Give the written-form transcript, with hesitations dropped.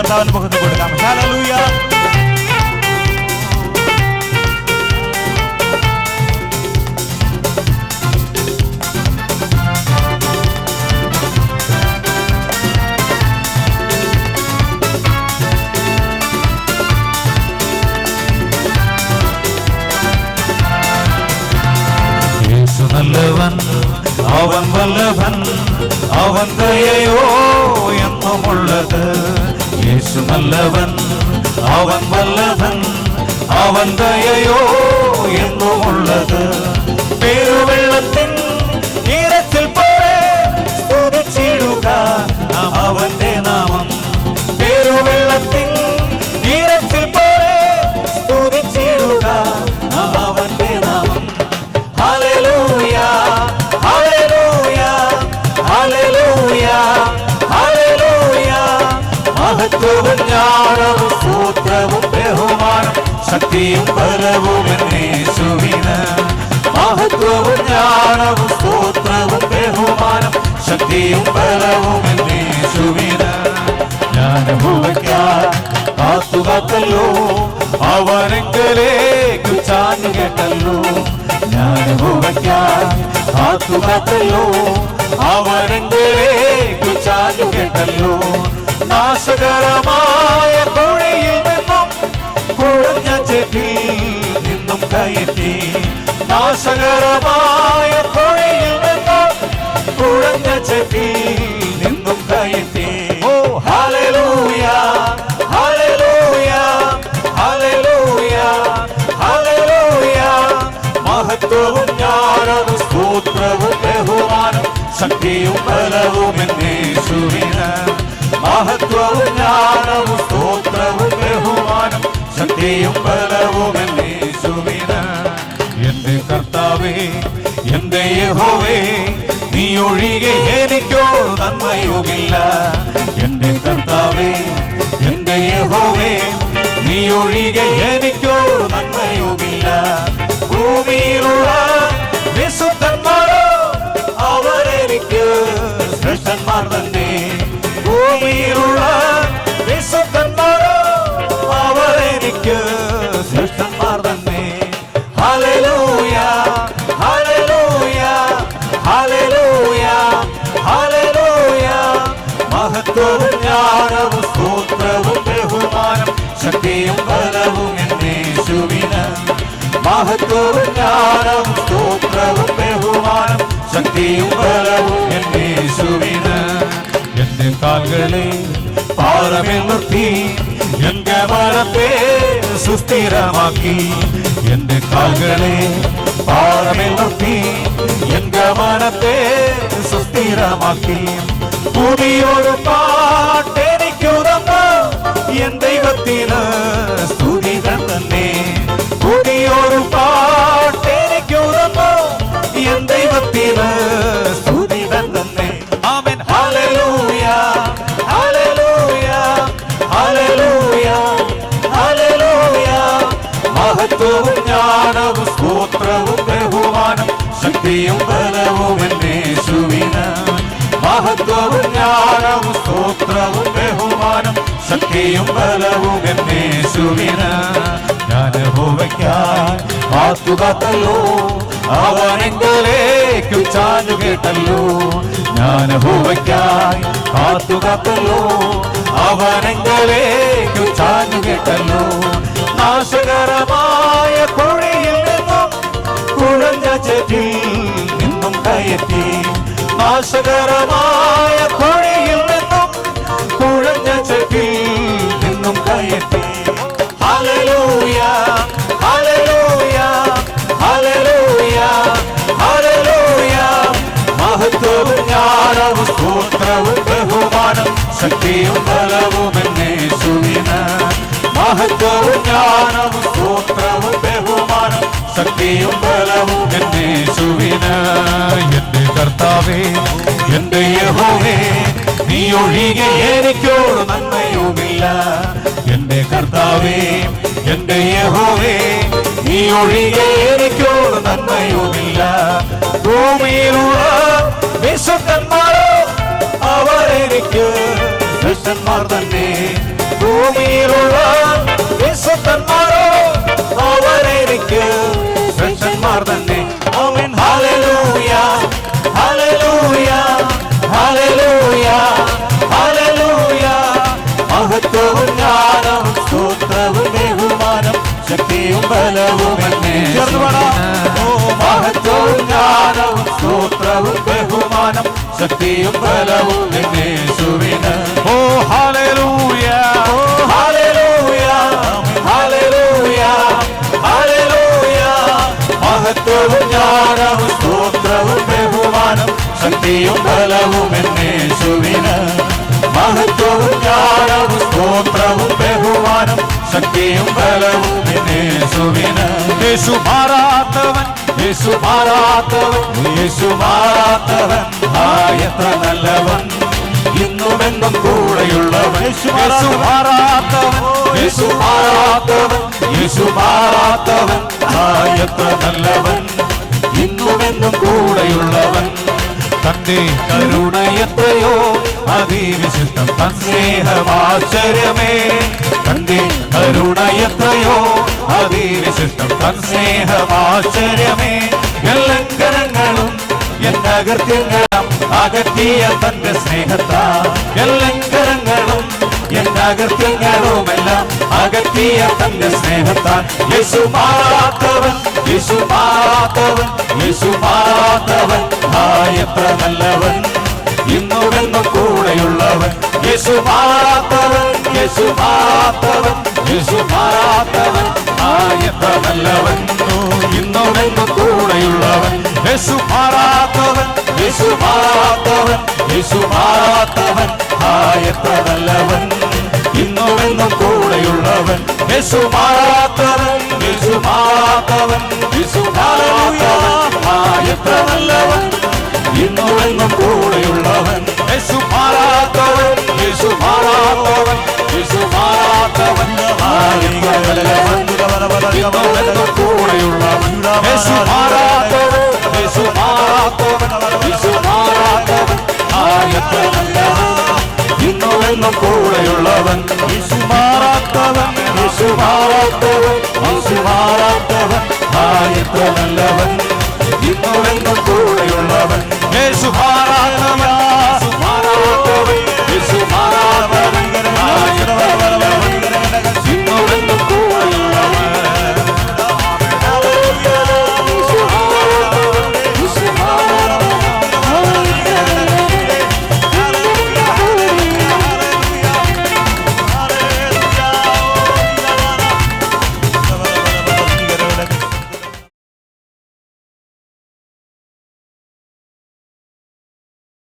കർത്താവിന് മുഖത്ത് കൊടുക്കാം. ഹല്ലേലൂയ. നല്ലവൻ അവൻ വല്ലഭൻ അവൻ ദയയോ എന്നുമുള്ളത്. യേശു നല്ലവൻ അവൻ വല്ലഭൻ അവൻ ദയയോ എന്നുമുള്ളത്. പെരുവെള്ളത്തിൻ ഈരത്തിൽ പോലെ സ്തുതിച്ചിടുക അവന്റെ നാമം. പെരുവെള്ളത്തിൻ ഈരത്തിൽ പോലെ സ്തുതിച്ചിടുക അവന്റെ നാമം. ഹല്ലേലൂയ ഹല്ലേലൂയ ഹല്ലേലൂയ ഹല്ലേലൂയ. മഹത്വവും ജ്ഞാനവും സ്തോത്രവും ബഹുമാനം ശക്തിയും ബലവും യേശുവിന്. മഹത്വവും ജ്ഞാനവും സ്തോത്രവും ബഹുമാനം ശക്തിയും ബലവും യേശുവിന്. ജ്ഞാനഭൂമിക്കാൻ കാത്തുകാത്തല്ലോ അവനെങ്കിലേക്ക് ചാഞ്ഞു കേട്ടല്ലോ. ജ്ഞാനഭൂമിക്കാൻ കാത്തുകാത്തല്ലോ അവനെങ്കിലേക്ക് ചാഞ്ഞു കേട്ടല്ലോ. നാശകരമായ കുഴിയിൽ നിന്നും കുഴഞ്ഞ ചെടിയിൽ നിന്നും കയറ്റി. നാശകരമായ കുഴിയിൽ നിന്നും കുഴഞ്ഞ ചെടിയിൽ നിന്നും കയറ്റി. ഓ ഹല്ലേലൂയ ഹല്ലേലൂയ ഹല്ലേലൂയ ഹല്ലേലൂയ. മഹത്വവും ജ്ഞാനവും സ്തോത്രവും ബഹുമാനം ശക്തിയും ബലവും യേശുവിന്. മഹത്വവും ജ്ഞാനവും സ്തോത്രവും ബഹുമാനം ശക്തിയും ബലവും യേശുവിന്. എന്റെ കർത്താവേ എന്റെ യഹോവേ നീ ഒഴികെ എനിക്കോ നന്മയുമില്ല. എന്റെ കർത്താവേ എന്റെ യഹോവേ നീ ഒഴികെ എനിക്കോ നന്മയുമില്ല. ഭൂമിയിലുള്ള വിശുദ്ധന്മാരോ അവരെനിക്ക് ശ്രേഷ്ഠന്മാർ തന്നെ. ഭൂമിയിലുള്ള വിശുദ്ധന്മാരോ അവരെനിക്ക് ശ്രേഷ്ഠന്മാർ തന്നെ. ഹല്ലേലൂയ ഹല്ലേലൂയ ഹല്ലേലൂയ ഹല്ലേലൂയ. മഹത്വവും ജ്ഞാനവും സ്തോത്രവും ബഹുമാനം ശക്തിയും ബലവും യേശുവിന്. മഹത്വവും ജ്ഞാനവും സ്തോത്രവും ബഹുമാനം ശക്തിയും ബലവും യേശുവിന്. എന്റെ കാൽകളെ പാറമേൽ നിർത്തി എന്റെ മനത്തെ സുസ്ഥിരമാക്കി. എന്റെ കാൽകളെ പാറമേൽ നിർത്തി എന്റെ മനത്തെ സുസ്ഥിരമാക്കി. പുതിയൊരു പാട്ടെനിക്കു തന്നു എൻ ദൈവത്തിന് സ്തുതികൾ തന്നെ. പുതിയൊരു പാട്ടെനിക്കു തന്നു എൻ ദൈവത്തിന് സ്തുതികൾ തന്നെ. ആമേൻ. ഹല്ലേലൂയ ഹല്ലേലൂയ ഹല്ലേലൂയ ഹല്ലേലൂയ. മഹത്വവും ജ്ഞാനവും സ്തോത്രവും ബഹുമാനം ശക്തിയും ബലവും യേശുവിന്. മഹത്വവും ജ്ഞാനവും സ്തോത്രവും ബഹുമാനം ശക്തിയും ബലവും യേശുവിന്. ജ്ഞാനഭൂമിക്കാൻ കാത്തുകാത്തല്ലോ അവനെങ്കിലേക്കു ചാഞ്ഞു കേട്ടല്ലോ. ജ്ഞാനഭൂമിക്കാൻ കാത്തുകാത്തല്ലോ അവനെങ്കിലേക്കു ചാഞ്ഞു കേട്ടല്ലോ. നാശകരമായ കുഴിയിൽ നിന്നും കുഴഞ്ഞ ചെടിയിൽ നിന്നും കയറ്റി. നാശകരമായ കുഴിയിൽ നിന്നും കുഴഞ്ഞ ചെടിയിൽ നിന്നും കയറ്റി. ഹല്ലേലൂയ ഹല്ലേലൂയ ഹല്ലേലൂയ ഹല്ലേലൂയ. മഹത്വവും ജ്ഞാനവും സ്തോത്രവും ബഹുമാനം ശക്തിയും ബലവും യേശുവിന്. മഹത്വവും ജ്ഞാനവും സ്തോത്രവും ബഹുമാനം ശക്തിയും ബലവും യേശുവിന്. എന്റെ കർത്താവേ എന്റെ യഹോവേ നീ ഒഴികെ എനിക്കോട് നന്മയുമില്ല. എന്റെ കർത്താവേ എന്റെ യഹോവേ നീ ഒഴികെ എനിക്കോട് നന്മയുമില്ല. ഭൂമിയിലുള്ള വിശുദ്ധന്മാരോ അവരെനിക്ക് ശ്രേഷ്ഠന്മാർ തന്നെ. ഭൂമിയിലുള്ള വിശുദ്ധന്മാരോ അവരെനിക്ക് ശ്രേഷ്ഠന്മാർ തന്നെ. ആമേൻ. ഹല്ലേലൂയ ഹല്ലേലൂയ ഹല്ലേലൂയ ഹല്ലേലൂയ. മഹത്വവും ജ്ഞാനവും സ്തോത്രവും ബഹുമാനം ശക്തിയും ബലവും എന്നെ. മഹത്വവും ജ്ഞാനവും സ്തോത്രവും ബഹുമാനം ശക്തിയും ബലവും യേശുവിന്. ഓ ഹല്ലേലൂയ ഓ ഹല്ലേലൂയ ഹല്ലേലൂയ ഹല്ലേലൂയ. മഹത്വവും ജ്ഞാനവും സ്തോത്രവും ബഹുമാനം ശക്തിയും ബലവും യേശുവിന്. മഹത്വവും ജ്ഞാനവും സ്തോത്രവും ബഹുമാനം ശക്തിയും ബലവും യേശുവിന്. യേശു മാറാത്തവൻ യേശു മാറാത്തവൻ യേശു മാറാത്തവൻ. എത്ര നല്ലവൻ ഇന്നുമെന്നും കൂടെയുള്ളവൻ. യേശു മാറാത്തവൻ യേശു മാറാത്തവൻ യേശു മാറാത്തവൻ. എത്ര നല്ലവൻ ഇന്നുമെന്നും കൂടെയുള്ളവൻ. തന്റെ കരുണയെത്രയോ അതിവിശിഷ്ടം തൻ സ്നേഹമാശ്ചര്യമേ. തന്റെ കരുണയെത്രയോ അതിവിശിഷ്ടം തൻ സ്നേഹമാശ്ചര്യമേ. ലംഘനങ്ങളും എന്നകൃത്യങ്ങളും അകറ്റിയ തന്റെ സ്നേഹത്താ. ലംഘനങ്ങളും എന്നകൃത്യങ്ങളുമെല്ലാം അകറ്റിയ തന്റെ സ്നേഹത്താൽ. യേശു മാറാത്തവൻ യേശു മാറാത്തവൻ യേശു മാറാത്തവൻ. എത്ര നല്ലവൻ ഇന്നുമെന്നും കൂടെയുള്ളവൻ. യേശു മാറാത്തവൻ യേശു മാറാത്തവൻ യേശു മാറാത്തവൻ. എത്ര നല്ലവൻ ഇന്നുമെന്നും കൂടെയുള്ളവൻ. യേശു മാറാത്തവൻ യേശു മാറാത്തവൻ യേശു മാറാത്തവൻ. എത്ര നല്ലവൻ ഇന്നുമെന്നും കൂടെയുള്ളവൻ. യേശു മാറാത്തവൻ യേശു മാറാത്തവൻ യേശു മാറാത്തവൻ. എത്ര നല്ലവൻ ഇന്നുമെന്നും കൂടെയുള്ളവൻ. യേശു മാറാത്തവൻ യേശു മാറാത്തവൻ യേശു മാറാത്തവൻ. ഇന്നുമെന്നും കൂടെയുള്ളവൻ. യേശു മാറാത്തവൻ യേശു മാറാത്തവൻ യേശു മാറാത്തവൻ. എത്ര നല്ലവൻ ഇന്നുമെന്നും കൂടെയുള്ളവൻ. യേശു മാറാത്തവൻ യേശു മാറാത്തവൻ യേശു മാറാത്തവൻ. എത്ര നല്ലവൻ ഇന്നുമെന്നും കൂടെയുള്ളവൻ. യേശു മാറാത്തവൻ